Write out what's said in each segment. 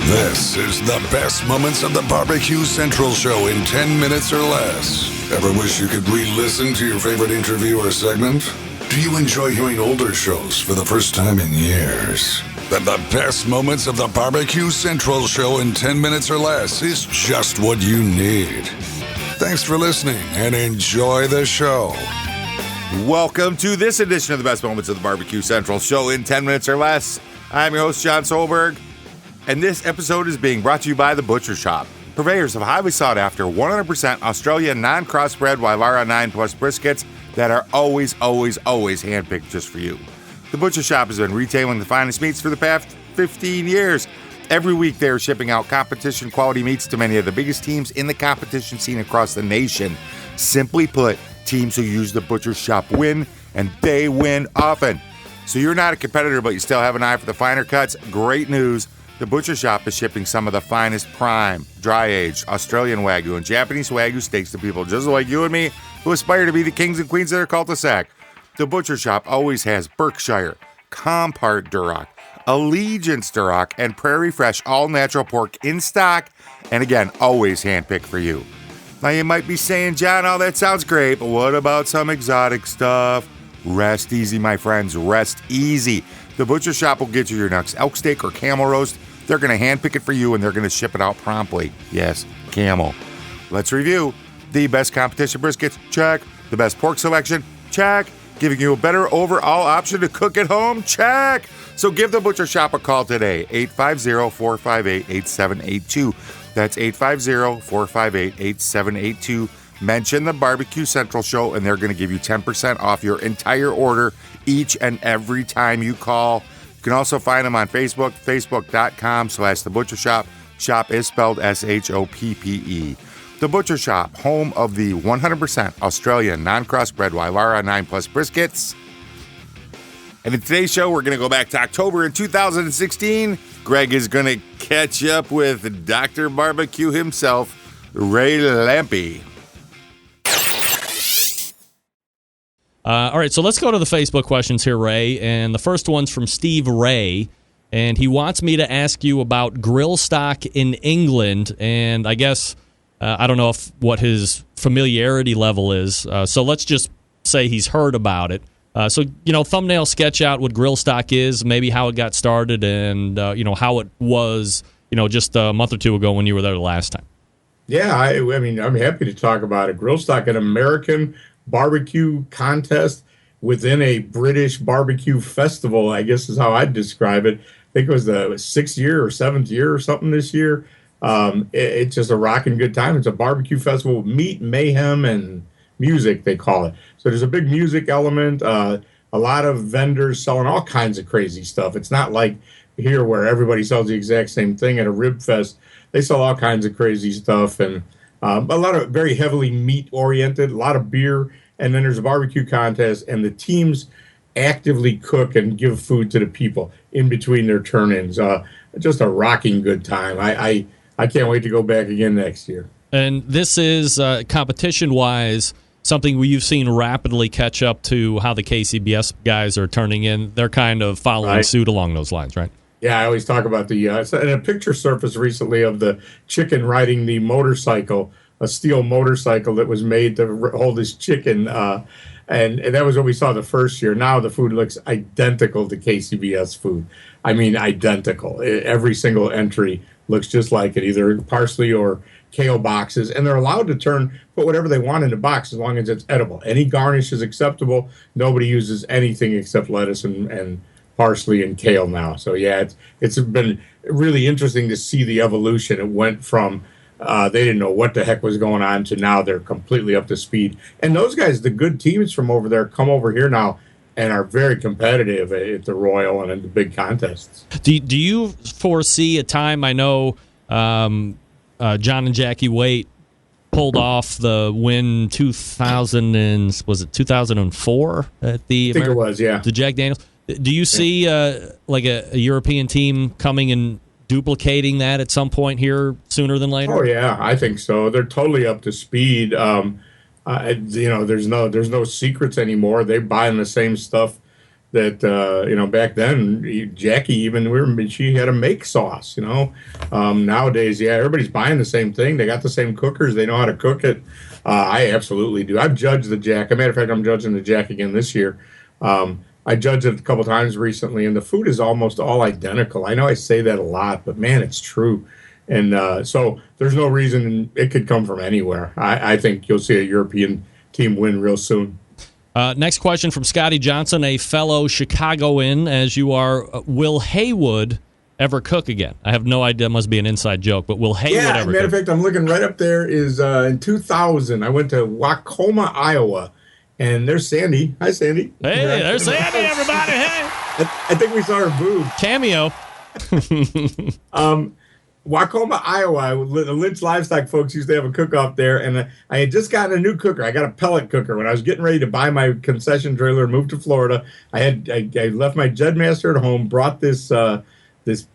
This is the best moments of the BBQ Central Show in 10 minutes or less. Ever wish you could re-listen to your favorite interview or segment? Do you enjoy hearing older shows for the first time in years? Then the best moments of the BBQ Central Show in 10 minutes or less is just what you need. Thanks for listening and enjoy the show. Welcome to this edition of the best moments of the BBQ Central Show in 10 minutes or less. I'm your host, John Solberg, and this episode is being brought to you by The Butcher Shop, purveyors of highly sought-after 100% Australian non-crossbred Wylara 9 Plus briskets that are always handpicked just for you. The Butcher Shop has been retailing the finest meats for the past 15 years. Every week they are shipping out competition quality meats to many of the biggest teams in the competition scene across the nation. Simply put, teams who use the Butcher Shop win, and they win often. So you're not a competitor, but you still have an eye for the finer cuts. Great news. The Butcher Shop is shipping some of the finest prime, dry-aged Australian Wagyu and Japanese Wagyu steaks to people just like you and me who aspire to be the kings and queens of their cul-de-sac. The Butcher Shop always has Berkshire, Compart Duroc, Allegiance Duroc, and Prairie Fresh all-natural pork in stock, and again, always handpicked for you. Now you might be saying, John, oh, that sounds great, but what about some exotic stuff? Rest easy, my friends, rest easy. The Butcher Shop will get you your next elk steak or camel roast. They're going to handpick it for you, and they're going to ship it out promptly. Yes, camel. Let's review. The best competition briskets, check. The best pork selection, check. Giving you a better overall option to cook at home, check. So give the Butcher Shop a call today, 850-458-8782. That's 850-458-8782. Mention the BBQ Central Show, and they're going to give you 10% off your entire order each and every time you call. You can also find them on Facebook, facebook.com/The Butcher Shop. Shop is spelled S-H-O-P-P-E. The Butcher Shop, home of the 100% Australian non-crossbred Wylara 9 Plus briskets. And in today's show, we're going to go back to October in 2016. Greg is going to catch up with Dr. BBQ himself, Ray Lampe. All right, so let's go to the Facebook questions here, Ray. And the first one's from Steve Ray. And he wants me to ask you about grill stock in England. And I guess, I don't know what his familiarity level is. So let's just say he's heard about it. So, thumbnail sketch out what grill stock is, maybe how it got started, and, how it was, just a month or two ago when you were there the last time. Yeah, I mean, I'm happy to talk about it. Grill stock, an American barbecue contest within a British barbecue festival, I guess is how I'd describe it. I think it was the 6th year or 7th year or something this year. It's just a rocking good time. It's a barbecue festival with meat, mayhem, and music, they call it. So there's a big music element, a lot of vendors selling all kinds of crazy stuff. It's not like here where everybody sells the exact same thing at a rib fest. They sell all kinds of crazy stuff, and a lot of very heavily meat-oriented, a lot of beer, and then there's a barbecue contest, and the teams actively cook and give food to the people in between their turn-ins. Just a rocking good time. I can't wait to go back again next year. And this is, competition-wise, something you've seen rapidly catch up to how the KCBS guys are turning in. They're kind of following suit along those lines, right? Yeah, I always talk about and a picture surfaced recently of the chicken riding the motorcycle, a steel motorcycle that was made to hold his chicken. And that was what we saw the first year. Now the food looks identical to KCBS food. I mean, identical. Every single entry looks just like it, either parsley or kale boxes. And they're allowed to put whatever they want in the box as long as it's edible. Any garnish is acceptable. Nobody uses anything except lettuce and parsley and kale now. So yeah, it's been really interesting to see the evolution. It went from they didn't know what the heck was going on to now they're completely up to speed. And those guys, the good teams from over there, come over here now and are very competitive at the Royal and in the big contests. Do you foresee a time? I know John and Jackie Waite pulled off the win 2004 at the I think it was, yeah. The Jack Daniels. Do you see like a European team coming and duplicating that at some point here sooner than later? Oh yeah, I think so. They're totally up to speed. There's no secrets anymore. They're buying the same stuff that back then Jackie she had to make sauce. Nowadays, yeah, everybody's buying the same thing. They got the same cookers. They know how to cook it. I absolutely do. I've judged the Jack. As a matter of fact, I'm judging the Jack again this year. I judged it a couple times recently, and the food is almost all identical. I know I say that a lot, but man, it's true. And so there's no reason it could come from anywhere. I think you'll see a European team win real soon. Next question from Scotty Johnson, a fellow Chicagoan, as you are. Will Haywood ever cook again? I have no idea. It must be an inside joke, but will Haywood ever cook? Matter of fact, I'm looking right up there. Is in 2000, I went to Wacoma, Iowa, and there's Sandy. Hi, Sandy. Hey, there's Sandy, everybody. Hey. I think we saw her boob. Cameo. Wacoma, Iowa, the Lynch Livestock folks used to have a cook-off there, and I had just gotten a new cooker. I got a pellet cooker. When I was getting ready to buy my concession trailer and move to Florida, I left my Jedmaster at home, brought this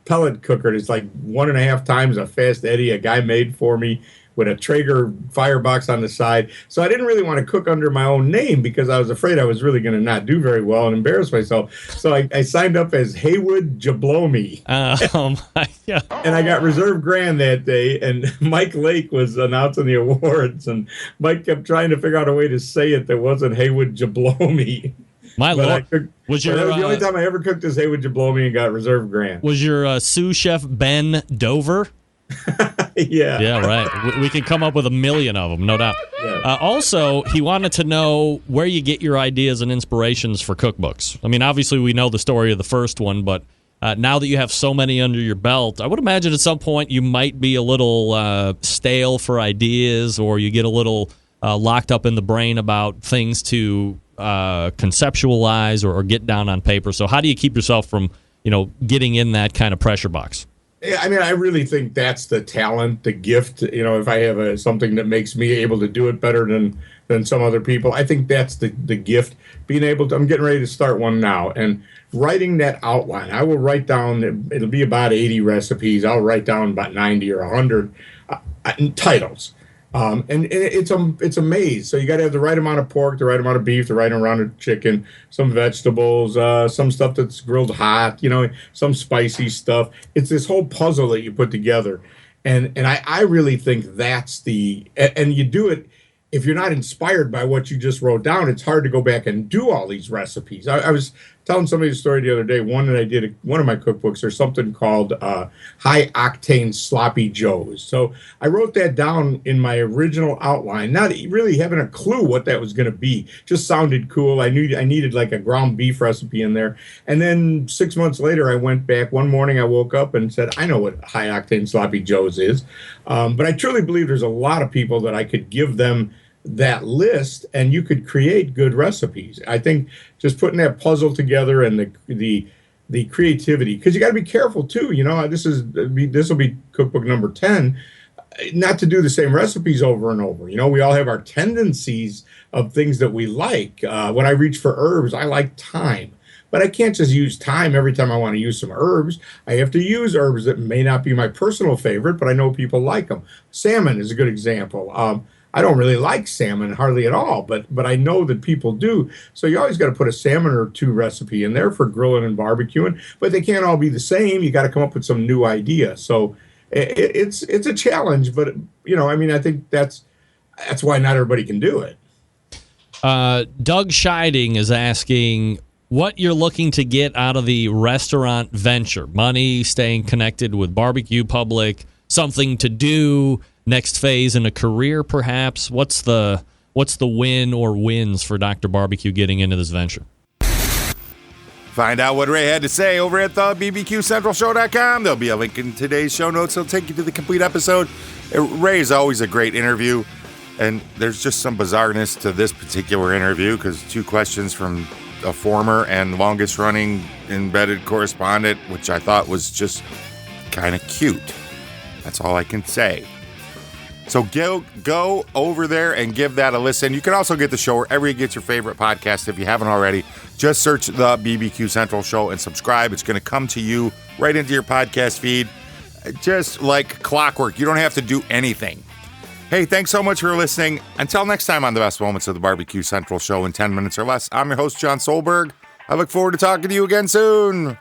pellet cooker. It's like 1.5 times a Fast Eddie a guy made for me with a Traeger firebox on the side. So I didn't really want to cook under my own name because I was afraid I was really going to not do very well and embarrass myself. So I signed up as Haywood Jablomi. Oh, my God. And I got reserve grand that day, and Mike Lake was announcing the awards, and Mike kept trying to figure out a way to say it that wasn't Haywood Jablomi. My Lord. That was the only time I ever cooked as Haywood Jablomi and got reserve grand. Was your sous chef Ben Dover? Yeah. Yeah, right. We can come up with 1 million of them, no doubt. Yeah. Also, he wanted to know where you get your ideas and inspirations for cookbooks. I mean, obviously, we know the story of the first one, but now that you have so many under your belt, I would imagine at some point you might be a little stale for ideas, or you get a little locked up in the brain about things to conceptualize or get down on paper. So how do you keep yourself from, getting in that kind of pressure box? I mean, I really think that's the talent, the gift. If I have something that makes me able to do it better than some other people, I think that's the gift. Being able to, I'm getting ready to start one now, and writing that outline. I will write down, it'll be about 80 recipes. I'll write down about 90 or 100 titles. And it's a maze. So you got to have the right amount of pork, the right amount of beef, the right amount of chicken, some vegetables, some stuff that's grilled hot, some spicy stuff. It's this whole puzzle that you put together. And I really think that's and you do it. If you're not inspired by what you just wrote down, it's hard to go back and do all these recipes. I was telling somebody a story the other day. One that I did, one of my cookbooks, there's something called High Octane Sloppy Joes. So I wrote that down in my original outline, not really having a clue what that was going to be. Just sounded cool. I knew I needed like a ground beef recipe in there. And then 6 months later, I went back. One morning, I woke up and said, I know what High Octane Sloppy Joes is. But I truly believe there's a lot of people that I could give them that list, and you could create good recipes. I think just putting that puzzle together and the creativity, because you got to be careful too. This will be cookbook number 10, not to do the same recipes over and over. We all have our tendencies of things that we like. When I reach for herbs, I like thyme. But I can't just use thyme every time I want to use some herbs. I have to use herbs that may not be my personal favorite, but I know people like them. Salmon is a good example. I don't really like salmon hardly at all, but I know that people do. So you always got to put a salmon or two recipe in there for grilling and barbecuing, but they can't all be the same. You got to come up with some new idea. So it's a challenge, but I think that's why not everybody can do it. Doug Scheiding is asking what you're looking to get out of the restaurant venture. Money, staying connected with barbecue public, something to do, next phase in a career, perhaps. What's the win or wins for Dr. Barbecue getting into this venture? Find out what Ray had to say over at the BBQCentralShow.com. There'll be a link in today's show notes. It'll take you to the complete episode. Ray is always a great interview, and there's just some bizarreness to this particular interview because 2 questions from a former and longest-running embedded correspondent, which I thought was just kind of cute. That's all I can say. So go over there and give that a listen. You can also get the show wherever you get your favorite podcast if you haven't already. Just search the BBQ Central Show and subscribe. It's going to come to you right into your podcast feed, just like clockwork. You don't have to do anything. Hey, thanks so much for listening. Until next time on the best moments of the BBQ Central Show in 10 minutes or less, I'm your host, John Solberg. I look forward to talking to you again soon.